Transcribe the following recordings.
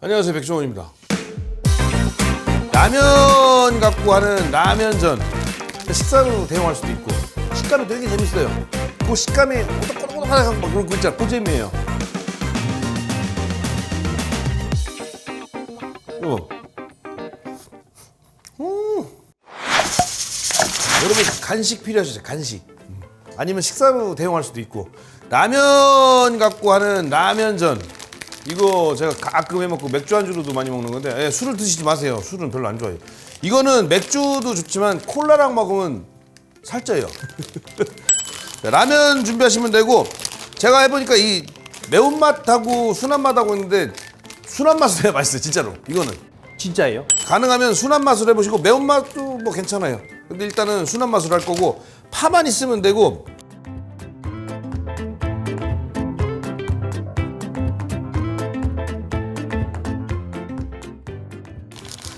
안녕하세요, 백종원입니다. 라면 갖고 하는 라면전. 식사로 대용할 수도 있고 식감이 되게 재밌어요. 그 식감이 오독오독오독한 그런 거 있잖아. 그 재미예요. 여러분 간식 필요하시죠? 간식. 아니면 식사로 대용할 수도 있고 라면 갖고 하는 라면전. 이거 제가 가끔 해먹고 맥주 안주로도 많이 먹는 건데 술을 드시지 마세요. 술은 별로 안 좋아해요. 이거는 맥주도 좋지만 콜라랑 먹으면 살쪄요. 라면 준비하시면 되고 제가 해보니까 이 매운맛하고 순한맛하고 있는데 순한맛을 해야 맛있어요. 진짜로 이거는. 진짜예요? 가능하면 순한맛을 해보시고 매운맛도 뭐 괜찮아요. 근데 일단은 순한맛으로 할 거고 파만 있으면 되고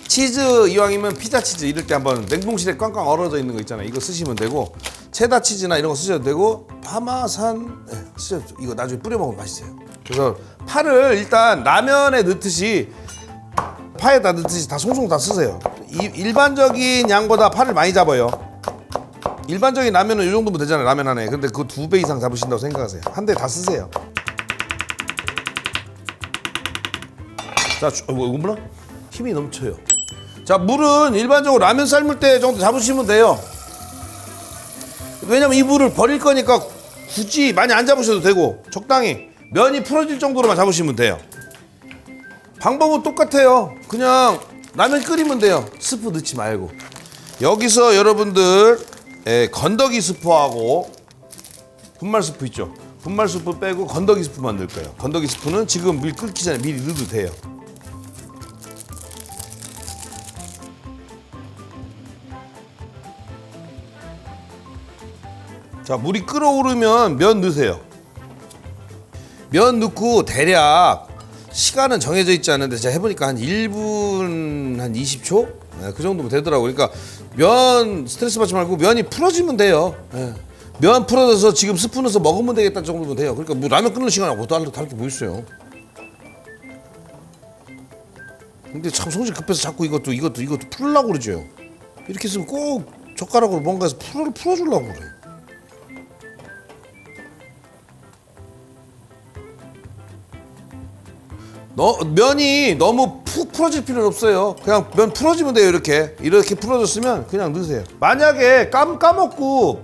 치즈 이왕이면 피자 치즈 이럴 때 한번 냉동실에 꽝꽝 얼어져 있는 거 있잖아요. 이거 쓰시면 되고 체다 치즈나 이런 거 쓰셔도 되고 파마산 쓰셔도 이거 나중에 뿌려 먹으면 맛있어요. 그래서 파를 일단 라면에 넣듯이 파에다 넣듯이 다 송송 다 쓰세요. 일반적인 양보다 파를 많이 잡아요. 일반적인 라면은 이 정도면 되잖아요. 라면 하나에. 근데 그거 2배 이상 잡으신다고 생각하세요. 한 대 다 쓰세요. 자, 이거 뭐라? 힘이 넘쳐요. 자, 물은 일반적으로 라면 삶을 때 정도 잡으시면 돼요. 왜냐면 이 물을 버릴 거니까 굳이 많이 안 잡으셔도 되고 적당히 면이 풀어질 정도로만 잡으시면 돼요. 방법은 똑같아요. 그냥 라면 끓이면 돼요. 스프 넣지 말고. 여기서 여러분들 건더기 스프하고 분말 스프 있죠? 분말 스프 빼고 건더기 스프만 넣을 거예요. 건더기 스프는 지금 물 끓기 전에 미리 넣어도 돼요. 자, 물이 끓어오르면 면 넣으세요. 면 넣고 대략 시간은 정해져 있지 않은데 제가 해보니까 한 1분 한 20초? 네, 그 정도면 되더라고요. 그러니까 면 스트레스 받지 말고 면이 풀어지면 돼요. 네. 면 풀어져서 지금 스프 넣어서 먹으면 되겠다 정도면 돼요. 그러니까 뭐 라면 끓는 시간하고 다를 게 뭐 있어요. 근데 참 성질 급해서 자꾸 이것도 풀으려고 그러죠. 이렇게 했으면 꼭 젓가락으로 뭔가 해서 풀어주려고 그래. 면이 너무 푹 풀어질 필요는 없어요. 그냥 면 풀어지면 돼요. 이렇게 풀어졌으면 그냥 넣으세요. 만약에 까먹고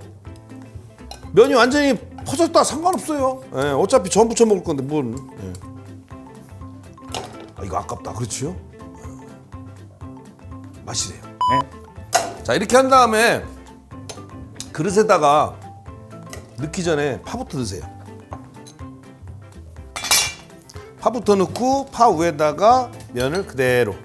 면이 완전히 퍼졌다 상관없어요. 예, 어차피 전 부쳐 먹을 건데 뭘. 예. 이거 아깝다. 그렇지요? 마시세요. 네. 자, 이렇게 한 다음에 그릇에다가 넣기 전에 파부터 넣으세요. 파부터 넣고 파 위에다가 면을 그대로.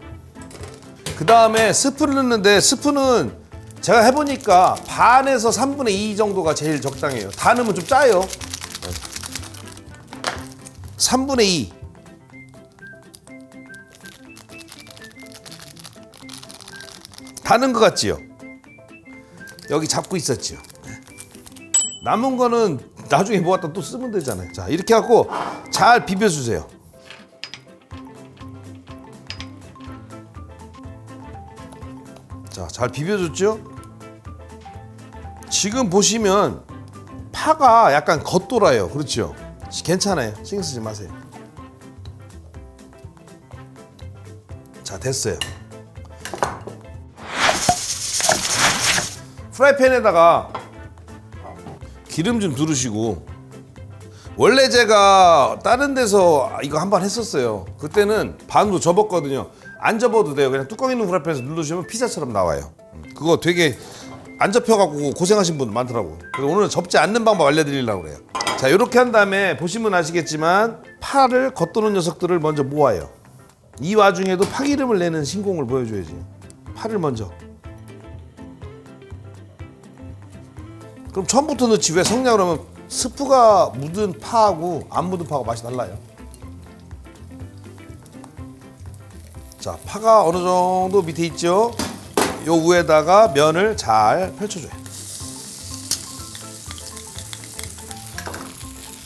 그 다음에 스프를 넣는데 스프는 제가 해보니까 반에서 3분의 2 정도가 제일 적당해요. 다 넣으면 좀 짜요. 3분의 2. 다 넣은 것 같지요? 여기 잡고 있었지요? 남은 거는 나중에 모았다 또 쓰면 되잖아요. 자, 이렇게 하고 잘 비벼주세요. 자, 잘 비벼줬죠? 지금 보시면 파가 약간 겉돌아요. 그렇죠? 괜찮아요. 신경 쓰지 마세요. 자, 됐어요. 프라이팬에다가 기름 좀 두르시고, 원래 제가 다른 데서 이거 한 번 했었어요. 그때는 반으로 접었거든요. 안 접어도 돼요. 그냥 뚜껑 있는 프라이팬에서 눌러주시면 피자처럼 나와요. 그거 되게 안 접혀갖고 고생하신 분 많더라고. 그래서 오늘은 접지 않는 방법 알려드리려고 그래요. 자, 이렇게 한 다음에 보시면 아시겠지만 파를 겉도는 녀석들을 먼저 모아요. 이 와중에도 파기름을 내는 신공을 보여줘야지. 파를 먼저. 그럼 처음부터 넣지 왜 섞냐 그러면 스프가 묻은 파하고 안 묻은 파하고 맛이 달라요. 자, 파가 어느 정도 밑에 있죠? 요 위에다가 면을 잘 펼쳐줘요.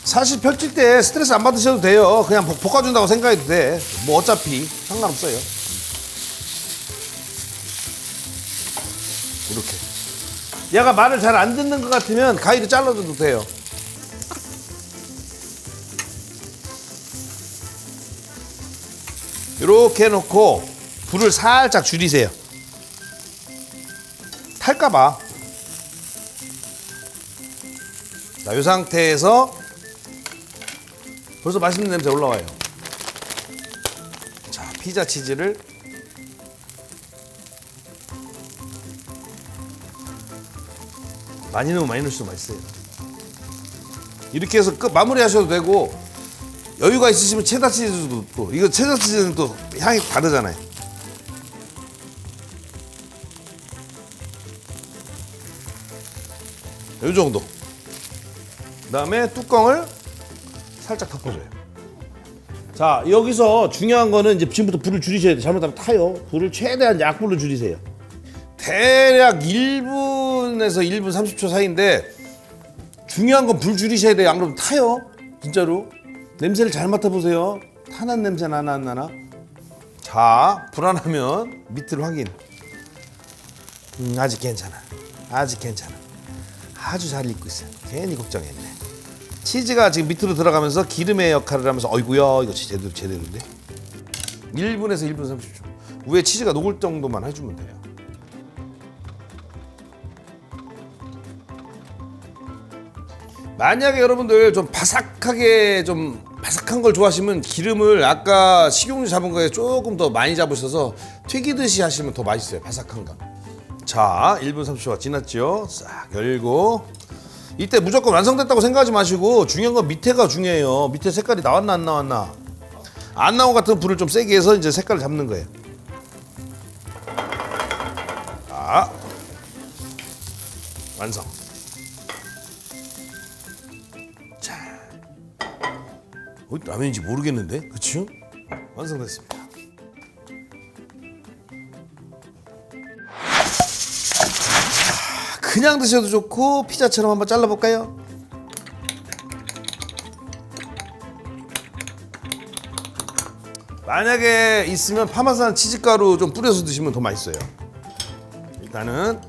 사실 펼칠 때 스트레스 안 받으셔도 돼요. 그냥 볶아준다고 생각해도 돼. 뭐 어차피 상관없어요. 이렇게. 얘가 말을 잘 안 듣는 것 같으면 가위로 잘라줘도 돼요. 이렇게 해놓고 불을 살짝 줄이세요. 탈까봐. 자, 이 상태에서 벌써 맛있는 냄새 올라와요. 자, 피자 치즈를 많이 넣으면 많이 넣을수록 맛있어요. 이렇게 해서 끝 마무리 하셔도 되고, 여유가 있으시면 체다 치즈도 또, 이거 체다 치즈는 또 향이 다르잖아요. 이 정도. 그 다음에 뚜껑을 살짝 덮어줘요. 자, 여기서 중요한 거는 이제 지금부터 불을 줄이셔야 돼요. 잘못하면 타요. 불을 최대한 약불로 줄이세요. 대략 1분에서 1분 30초 사이인데, 중요한 건 불 줄이셔야 돼요. 안 그러면 타요. 진짜로. 냄새를 잘 맡아보세요. 탄한 냄새 나나 안 나나? 자, 불안하면 밑을 확인. 아직 괜찮아. 아직 괜찮아. 아주 잘 익고 있어요. 괜히 걱정했네. 치즈가 지금 밑으로 들어가면서 기름의 역할을 하면서, 어이구야, 이거 제대로인데? 1분에서 1분 30초. 위에 치즈가 녹을 정도만 해주면 돼요. 만약에 여러분들 좀 바삭하게, 좀 바삭한 걸 좋아하시면 기름을 아까 식용유 잡은 거에 조금 더 많이 잡으셔서 튀기듯이 하시면 더 맛있어요. 바삭한 거. 자, 1분 30초가 지났죠. 싹 열고, 이때 무조건 완성됐다고 생각하지 마시고, 중요한 건 밑에가 중요해요. 밑에 색깔이 나왔나 안 나왔나. 안 나온 것 같으면 불을 좀 세게 해서 이제 색깔을 잡는 거예요. 자, 완성. 자, 라면인지 모르겠는데, 그쵸? 완성됐습니다. 그냥 드셔도 좋고 피자처럼 한번 잘라볼까요? 만약에 있으면 파마산 치즈가루 좀 뿌려서 드시면 더 맛있어요. 일단은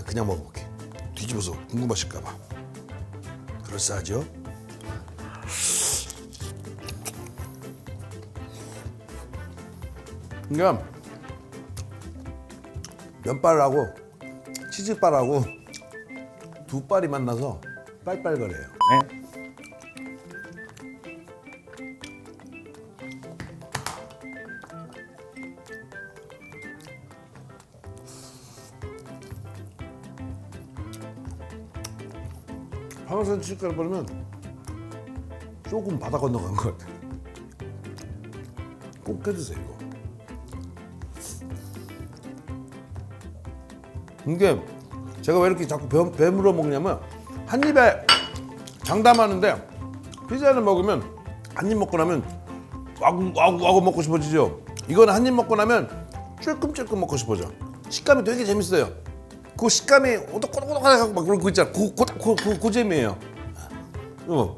그냥 먹어볼게. 뒤집어서 궁금하실까봐. 그럴싸하죠? 그러니까 면발하고 치즈발하고 두 발이 만나서 빨빨거려요. 네. 파마산 치즈가루 버리면 조금 바다 건너간 것 같아요. 꼭 해드세요 이거. 이게 제가 왜 이렇게 자꾸 배물어 먹냐면, 한 입에 장담하는데 피자를 먹으면 한 입 먹고 나면 와구 먹고 싶어지죠. 이건 한 입 먹고 나면 찔끔찔끔 먹고 싶어져. 식감이 되게 재밌어요. 그 식감이 오독오독하고 막 그런 거 있잖아. 그 재미예요. 이거.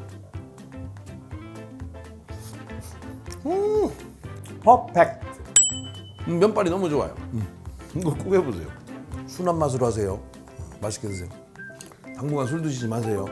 퍼펙트. 면발이 너무 좋아요. 이거 꼭 해보세요. 순한 맛으로 하세요. 맛있게 드세요. 당분간 술 드시지 마세요.